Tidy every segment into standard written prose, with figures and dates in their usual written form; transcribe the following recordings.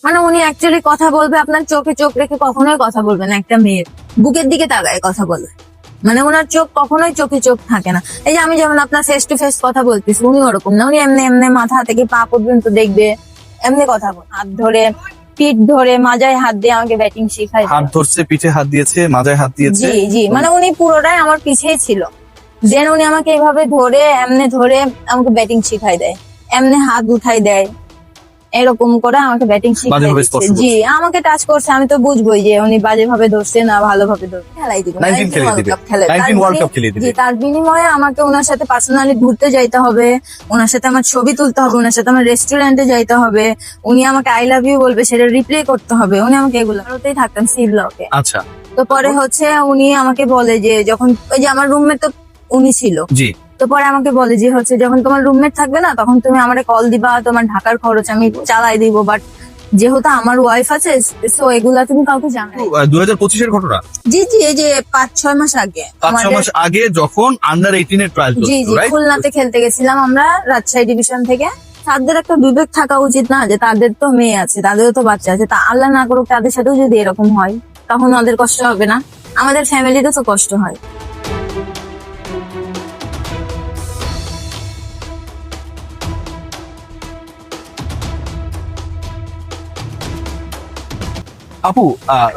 মানে উনি অ্যাকচুয়ালি কথা বলবে, আপনার চোখে চোখ রেখে কখনোই কথা বলবে না, একটা মেয়ের বুকের দিকে তাকায় কথা বলবে। মানে ওনার চোখ কখনোই চোখে চোখ থাকে না। এই যে আমি যেমন আপনার ফেস টু ফেস কথা বলতেছি, উনি ওরকম না, উনি এমনি এমনি মাথা থেকে পা পর্যন্ত দেখবে, এমনি কথা বল, হাত ধরে পিঠ ধরে মাজায় হাত দিয়ে আমাকে ব্যাটিং শিখায়। হাত ধরছে, পিঠে হাত দিয়েছে, মাজায় হাত দিয়েছে। জি জি, মানে উনি পুরোটাই আমার পিছেই ছিল। দেন উনি আমাকে এইভাবে ধরে এমনি ধরে আমাকে ব্যাটিং শিখাই দেয়, এমনি হাত উঠাই দেয়, এরকম করে আমাকে ব্যাটিং শিখাই বাজেভাবে দিচ্ছে। স্পর্শ জি, আমাকে টাচ করছে, আমি তো বুঝবোই যে উনি বাজে ভাবে ধরছে না ভালোভাবে ধরছে। খেলাই দিবে, 19 খেলিয়ে দিবে, 19 ওয়ার্ল্ড কাপ খেলিয়ে দিবে। তার বিনিময়ে আমাকে ওনার সাথে পার্সোনালি ঘুরতে যাইতে হবে, ওনার সাথে আমার ছবি তুলতে হবে, ওনার সাথে আমার রেস্টুরেন্টে যাইতে হবে, উনি আমাকে আই লাভ ইউ বলবে, সেটা রিপ্লে করতে হবে, উনি আমাকে এগুলো করতেই থাকতেন সি ব্লকে। আচ্ছা, তো পরে হচ্ছে উনি আমাকে বলে যে যখন ওই যে আমার রুমমেট তো উনি ছিল, জি। তো পরে আমাকে বলে যে হচ্ছে যখন তোমার রুমমেট থাকবে না তখন তুমি আমারে কল দিবা, তোমার ঢাকার খরচ আমি চালাই দিব, বাট যেহেতু আমার ওয়াইফ আছে সো এগুলা তুমি কাউকে জানাই। 2025 এর ঘটনা। জি জি, এই যে 5-6 মাস আগে 5-6 মাস আগে যখন আন্ডার 18 এর ট্রায়াল জি চলছিল, জি, রাইট? খুলনাতে খেলতে গেছিলাম আমরা রাজশাহী ডিভিশন থেকে। তাদের একটা বিবেক থাকা উচিত না যে তাদের তো মেয়ে আছে, তাদেরও তো বাচ্চা আছে, তা আল্লাহ না করুক তাদের সাথেও যদি এরকম হয় তখন ওদের কষ্ট হবে না? আমাদের ফ্যামিলিতে তো কষ্ট হয়। আপু,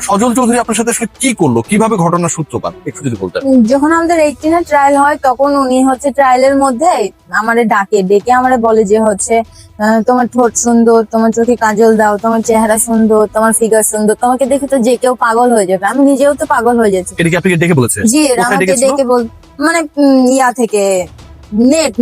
সজল চৌধুরী আপনার সাথে আসলে কি করলো, কিভাবে ঘটনার সূত্রপাত একটু যদি বলতেন। যখন আমাদের 18 এর ট্রায়াল হয় তখন উনি হচ্ছে ট্রায়ালের মধ্যে আমারে ডেকে আমারে বলে যে হচ্ছে তোমার ঠোঁট সুন্দর, তোমার চোখে কাজল দাও, তোমার চেহারা সুন্দর, তোমার ফিগার সুন্দর, তোমাকে দেখে তো যে কেউ পাগল হয়ে যাবে। আমি নিজেও তো পাগল হয়ে যাচ্ছি। এটা কি আপনাকে ডেকে বলেছে? জি, কোথায় আমাকে ডেকেছিল? ডেকে বল, মানে ইয়া থেকে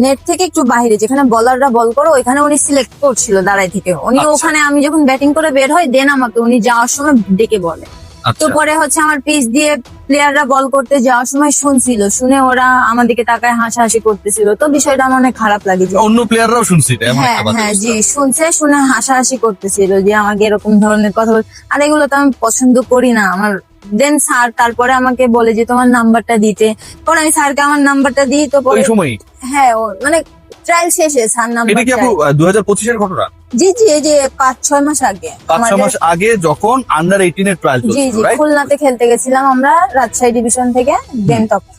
নেট থেকে একটু বাইরে, যেখানে বলাররা বল করো ওইখানে উনি সিলেক্ট করছিল দাঁড়াই থেকে উনি। আচ্ছা। ওখানে আমি যখন ব্যাটিং করে বের হই দেন আমাকে উনি যাওয়ার সময় ডেকে বলে। তো আচ্ছা, পরে হচ্ছে আমার পিচ দিয়ে প্লেয়াররা বল করতে যাওয়ার সময় শুনছিল, শুনে ওরা আমার দিকে তাকায় হাসাহাসি করতেছিল। তো বিষয়টা আমার অনেক খারাপ লাগে যে অন্য প্লেয়াররাও শুনছি এটা, এমন হ্যাঁ একটা বাজে হ্যাঁ অবস্থা। জি, শুনছে, শুনে হাসাহাসি করতেছিল যে আমাকে এরকম ধরনের কথা বল। আর এগুলো তো আমি পছন্দ করি না আমার। দেন স্যার তারপরে আমাকে বলে যে তোমার নাম্বারটা দিতে। পরে আমি স্যারকে আমার নাম্বারটা দিই। তো ওই পরে সময় হ্যাঁ মানে ট্রায়াল শেষে স্যার নাম্বার এটা কি আপু 2025 এর ঘটনা? জি জি, এই যে 5-6 মাস আগে 5-6 মাস আগে যখন আন্ডার 18 এর ট্রায়াল জি চলছিল, জি, রাইট? খুলনাতে খেলতে গেছিলাম আমরা রাজশাহী ডিভিশন থেকে। দেন তখন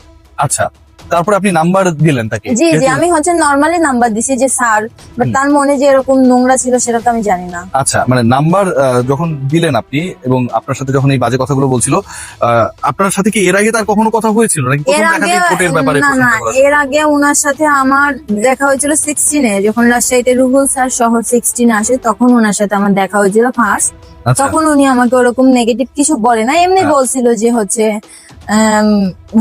আচ্ছা, তারপরে আপনি নাম্বার দিলেন তাকে? জি জি, আমি হচ্ছে নর্মালি নাম্বার দিছি যে স্যার, বাট তার মনে যে এরকম নোংরা ছিল সেটা তো আমি জানি না। আচ্ছা, মানে নাম্বার যখন দিলেন আপনি এবং আপনার সাথে যখন এই বাজে কথাগুলো বলছিল, আপনার সাথে কি এর আগে তার কখনো কথা হয়েছিল নাকি এর প্রথম দেখা আগে দিয়ে কোর্টের ব্যাপারে না প্রশ্ন না, করা? এর আগে ওনার সাথে আমার দেখা হয়েছিল 16-এ, যখন রাজশাহীতে রুহুল স্যার সহ 16 আসে তখন ওনার সাথে আমার দেখা হয়েছিল ফার্স্ট। আচ্ছা, তখন উনি আমাকে ওরকম নেগেটিভ কিছু বলে না, এমনি হ্যাঁ। বলছিল যে হচ্ছে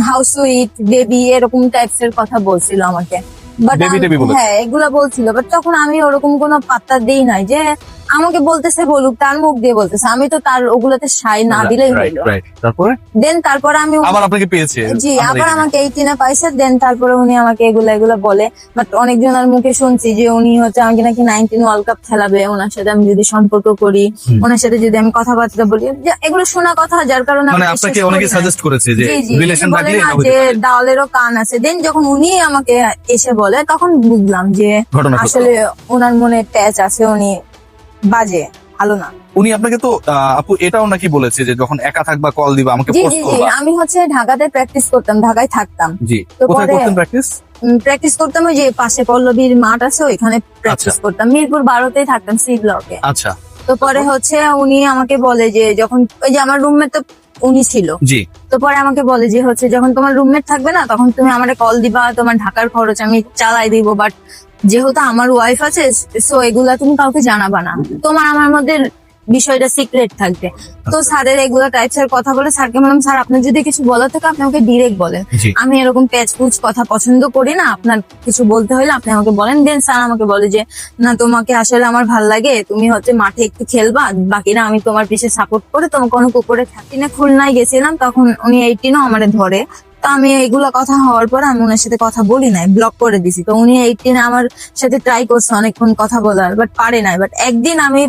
হাউ সুইট বেবি এরকম টাইপস এর কথা বলছিল আমাকে। বাট Baby টেবি বলেছে। হ্যাঁ এগুলা বলছিল, বাট তখন আমি ওরকম কোনো পাত্তা দেই নাই যে আমাকে বলতেছে বলুক, তার মুখ দিয়ে বলতেছে, আমি তো তার ওগুলাতে সাই না দিলেই রাইট হলো। রাইট। তারপরে দেন তারপরে আমি আবার আপনাকে পেয়েছে? জি, Under আবার 18 আমাকে 18-এ পাইছে। দেন তারপরে উনি আমাকে এগুলা বলে, বাট অনেকজনের মুখে শুনছি যে উনি হচ্ছে আমাকে নাকি 19 ওয়ার্ল্ড কাপ খেলাবে, ওনার সাথে আমি যদি সম্পর্ক করি, ওনার সাথে যদি আমি কথাবার্তা বলি, যে এগুলো শোনা কথা, যার কারণে আমি মানে বিশ্বাস আপনাকে করি অনেকে না। সাজেস্ট করেছে যে জি জি, রিলেশন বলে থাকলে না এটা হতে যে পারে। দাওয়ালেরও কান আছে। দেন যখন উনি আমাকে এসে বলে তখন বুঝলাম যে ঘটনা সত্য। আসলে ওনার মনে প্যাচ আছে, উনি বাজে, ভালো না। উনি আপনাকে তো আপু এটাও নাকি বলেছে যে যখন একা থাকবা কল দিবা, আমাকে জি পোস্ট জি জি, করবা। আমি হচ্ছে ঢাকাতে প্র্যাকটিস করতাম, ঢাকায় থাকতাম। জি, তো কোথায় পরে করতেন প্র্যাকটিস? প্র্যাকটিস করতাম ওই যে পাশে পল্লবীর মাঠ আছে ওইখানে প্র্যাকটিস আচ্ছা। করতাম, মিরপুর 12-তেই থাকতাম সি ব্লকে। আচ্ছা, তো পরে হচ্ছে উনি আমাকে বলে যে যখন ওই যে আমার রুমমেট তো উনি ছিল, জি। তো পরে আমাকে বলে যে হচ্ছে যখন তোমার রুমমেট থাকবে না তখন তুমি আমারে কল দিবা, তোমার ঢাকার খরচ আমি চালাই দিব, বাট যেহেতু আমার ওয়াইফ আছে সো এগুলা তুমি কাউকে জানাবা না, তোমার আমার মধ্যে বিষয়টা সিক্রেট থাকবে। তো স্যারের এগুলো টাইপস এর কথা বলে স্যারকে বললাম স্যার আপনার যদি কিছু বলার থাকে আপনি আমাকে ডিরেক্ট বলেন, জি। আমি এরকম প্যাচপুচ কথা পছন্দ করি না, আপনার কিছু বলতে হলে আপনি আমাকে বলেন। দেন স্যার আমাকে বলে যে না তোমাকে আসলে আমার ভাল লাগে, তুমি হচ্ছে মাঠে একটু খেলবা, বাকিরা আমি তোমার পিছে সাপোর্ট করে তোমাকে অনেক উপরে থাকি না। খুলনায় গেছিলাম তখন উনি 18-ও আমারে ধরে তো আমি এইগুলা কথা হওয়ার পর আমি ওনার সাথে কথা বলি নাই, ব্লক করে দিছি। তো উনি 18 আমার সাথে ট্রাই করছে অনেকক্ষণ কথা বলার, বাট পারে নাই। বাট একদিন আমি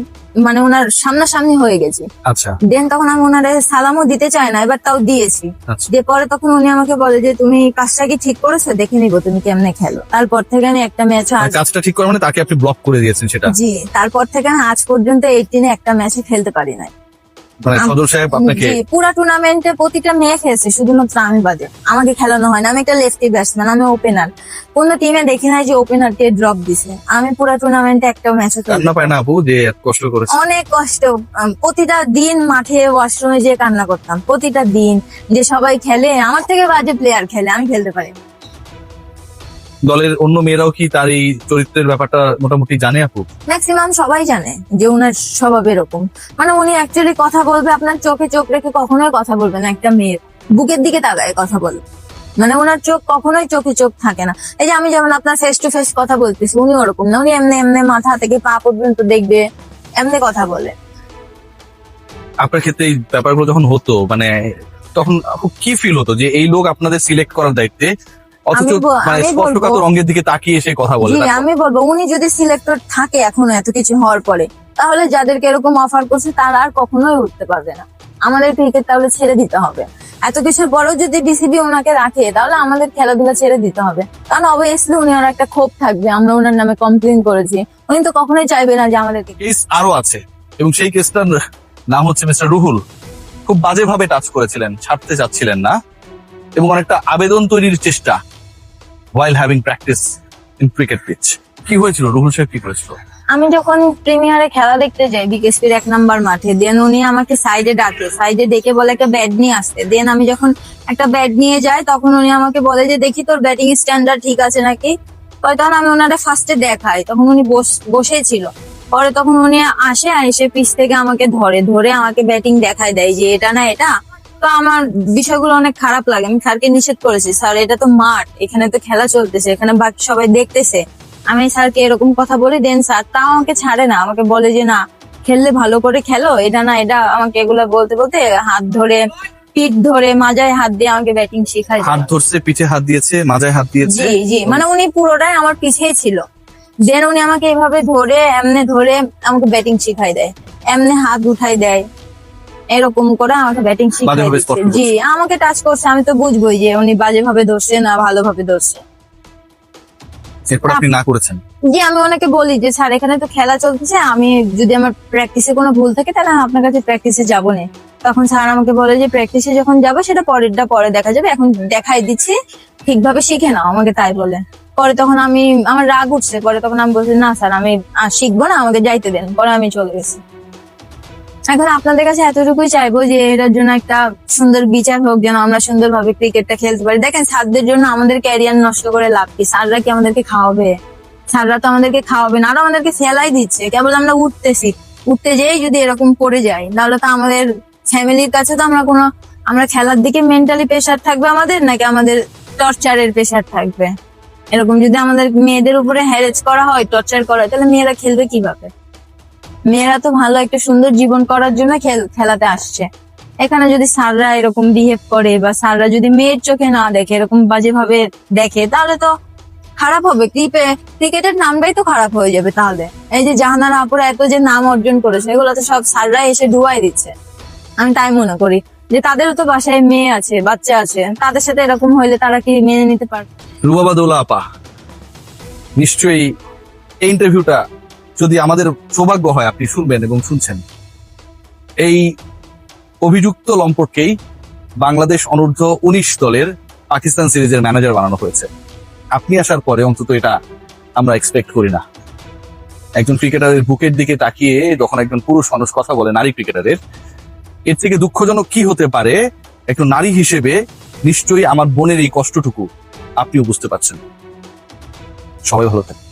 মানে ওনার সামনাসামনি হয়ে গেছি, আচ্ছা দেন তখন আমি ওনারে সালামও দিতে চাই না, এবার তাও দিয়েছি। আচ্ছা দিয়ে পরে তখন উনি আমাকে বলে যে তুমি কাজটা কি ঠিক করেছো, দেখে নিবো তুমি কেমনে খেলো। তারপর থেকে আমি একটা ম্যাচও কাজটা ঠিক করে মানে তাকে আপনি ব্লক করে দিয়েছেন সেটা? জি, তারপর থেকে আমি আজ পর্যন্ত 18 একটা ম্যাচে খেলতে পারি নাই। মানে সদর সাহেব আপনাকে জি, পুরা টুর্নামেন্টে প্রতিটা মেয়ে খেয়েছে, শুধুমাত্র আমি বাদে। আমাকে খেলানো হয় না, আমি একটা লেফটি ব্যাটসম্যান, আমি ওপেনার। কোন টিমে দেখি নাই যে ওপেনার কে ড্রপ দিছে। আমি পুরা টুর্নামেন্টে একটা ম্যাচও কান্না পায় না আপু যে এত কষ্ট করেছে? অনেক কষ্ট। প্রতিটা দিন মাঠে ওয়াশরুমে যেয়ে কান্না করতাম, প্রতিটা দিন। যে সবাই খেলে, আমার থেকে বাজে প্লেয়ার খেলে, আমি খেলতে পারি না। দলের অন্য মেয়েরাও কি তার এই চরিত্রের ব্যাপারটা মোটামুটি জানে আপু? ম্যাক্সিমাম সবাই জানে যে উনার স্বভাব এরকম। মানে উনি অ্যাকচুয়ালি কথা বলবে, আপনার চোখে চোখ রেখে কখনোই কথা বলবে না একটা মেয়ের, বুকের দিকে তাকায় কথা বলবে। মানে ওনার চোখ কখনোই চোখে চোখ থাকে না। এই যে আমি যেমন আপনার ফেস টু ফেস কথা বলতেছি, উনি ওরকম না। উনি এমনি এমনি মাথা থেকে পা পর্যন্ত দেখবে, এমনি কথা বলে। আপনার ক্ষেত্রে এই ব্যাপারগুলো যখন হতো মানে তখন আপু কি ফিল হতো যে এই লোক আপনাদের সিলেক্ট করার দায়িত্বে, অথচ মানে আমি স্পষ্টকাত রঙের দিকে তাকিয়ে এসে কথা বলে? জি, আমি বলবো উনি যদি সিলেক্টর থাকে এখনো এত কিছু হওয়ার পরে, তাহলে যাদেরকে এরকম অফার করছে তারা আর কখনোই উঠতে পারবে না। আমাদের ক্রিকেট তাহলে ছেড়ে দিতে হবে। এত কিছুর পরেও যদি বিসিবি ওনাকে রাখে, তাহলে আমাদের খেলাধুলা ছেড়ে দিতে হবে। কারণ অবভিয়াসলি উনি আর একটা ক্ষোভ থাকবে, আমরা ওনার নামে কমপ্লেন করেছি। উনি তো কখনোই চাইবে না যে আমাদেরকে। কেস আরো আছে এবং সেই কেসটার নাম হচ্ছে মিস্টার রুহুল। খুব বাজেভাবে টাচ করেছিলেন, ছাড়তে চাচ্ছিলেন না এবং অনেকটা আবেদন তৈরির চেষ্টা while having practice in cricket pitch। কি হয়েছিল রুহুল সাহেব, কি করেছিল? আমি যখন প্রিমিয়ারে খেলা দেখতে যাই বিকেএসপির 1 নম্বর মাঠে, দেন উনি আমাকে সাইডে ডাকে, সাইডে ডেকে বলে একটা ব্যাট নিয়ে আসতে। দেন আমি যখন একটা ব্যাট নিয়ে যাই, তখন উনি আমাকে বলে যে দেখি তোর ব্যাটিং স্ট্যান্ডার্ড ঠিক আছে নাকি। তখন আমি ওনারে ফার্স্টে দেখাই, তখন উনি বসেই ছিল। পরে তখন উনি আসে, এসে পিছ থেকে আমাকে ধরে আমাকে ব্যাটিং দেখায় দেয় যে এটা না এটা। তো আমার বিষয়গুলো অনেক খারাপ লাগে। আমি স্যারকে নিষেধ করেছি, স্যার এটা তো মাঠ, এখানে তো খেলা চলতেছে, এখানে বাকি সবাই দেখতেছে। আমি স্যারকে এরকম কথা বলি, দেন স্যার তাও আমাকে ছাড়ে না, আমাকে বলে যে না, খেললে ভালো করে খেলো, এটা না এটা। আমাকে এগুলো বলতে বলতে হাত ধরে, পিঠ ধরে, মাজায় হাত দিয়ে আমাকে ব্যাটিং শেখায়। হাত ধরছে, পিঠে হাত দিয়েছে, মাজায় হাত দিয়েছে? জি জি, মানে উনি পুরোটাই আমার পিছেই ছিল। দেন উনি আমাকে এভাবে ধরে, এমনি ধরে আমাকে ব্যাটিং শিখাই দেয়, এমনি হাত উঠাই দেয়, এরকম করে আমাকে ব্যাটিং শিখাই বাজেভাবে দিচ্ছে। স্পর্শ করছে। জি, আমাকে টাচ করছে, আমি তো বুঝবোই যে উনি বাজেভাবে ধরছে না ভালোভাবে ধরছে। এরপর আপনি না করেছেন? জি, আমি ওনাকে বলি যে স্যার এখানে তো খেলা চলতেছে, আমি যদি আমার প্র্যাকটিসে কোনো ভুল থাকে তাহলে আমি আপনার কাছে প্র্যাকটিসে যাবো না। তখন স্যার আমাকে বলে যে প্র্যাকটিসে যখন যাবো সেটা পরেরটা পরে দেখা যাবে, এখন দেখাই দিচ্ছি, ঠিকভাবে শিখে নাও, আমাকে তাই বলে। পরে তখন আমার রাগ উঠছে, পরে তখন আমি বলছি না স্যার আমি আর শিখবো না, আমাকে যাইতে দেন। পরে আমি চলে গেছি। এখন আপনাদের কাছে এতটুকুই চাইবো যে এটার জন্য একটা সুন্দর বিচার হোক, যেন আমরা সুন্দরভাবে ক্রিকেটটা খেলতে পারি। দেখেন স্যারদের জন্য আমাদের ক্যারিয়ার নষ্ট করে লাভ কি? স্যাররা কি আমাদেরকে খাওয়াবে? স্যাররা তো আমাদেরকে খাওয়াবে না, আরো আমাদেরকে সেলাই দিচ্ছে। কেবল আমরা উঠতে যেই যদি এরকম পড়ে যাই, তাহলে তো আমাদের ফ্যামিলির কাছে তো আমরা খেলার দিকে মেন্টালি প্রেশার থাকবে আমাদের, নাকি আমাদের টর্চারের প্রেশার থাকবে? এরকম যদি আমাদের মেয়েদের উপরে হ্যারেজ করা হয়, টর্চার করা হয়, তাহলে মেয়েরা খেলবে কিভাবে? মেয়েরা তো ভালো একটা সুন্দর জীবন করার জন্য খেলাতে আসছে। এখানে যদি স্যাররা এরকম বিহেভ করে, বা স্যাররা যদি মেয়ের চোখে না দেখে, এরকম বাজেভাবে দেখে, তাহলে তো খারাপ হবে। ক্রিকেটের নামটাই তো খারাপ হয়ে যাবে তাহলে। এই যে জাহানারা আপুরা এত যে নাম অর্জন করেছে, এগুলো তো সব স্যাররা এসে ডুবাই দিচ্ছে। আমি তাই মনে করি যে তাদেরও তো বাসায় মেয়ে আছে, বাচ্চা আছে, তাদের সাথে এরকম হইলে তারা কি মেনে নিতে পারবে? রুবাবা দৌলা আপা, নিশ্চয়ই এই ইন্টারভিউটা যদি আমাদের সৌভাগ্য হয় আপনি শুনবেন এবং শুনছেন, এই অভিযুক্ত লম্পটকেই বাংলাদেশ অনূর্ধ্ব 19 দলের পাকিস্তান সিরিজের ম্যানেজার বানানো হয়েছে। আপনি আসার পরে অন্তত এটা আমরা এক্সপেক্ট করি না। একজন ক্রিকেটারের বুকের দিকে তাকিয়ে যখন একজন পুরুষ মানুষ কথা বলে, নারী ক্রিকেটারের, এর থেকে দুঃখজনক কি হতে পারে? একজন নারী হিসেবে নিশ্চয়ই আমার বোনের এই কষ্টটুকু আপনিও বুঝতে পারছেন। সবাই ভালো থাকেন।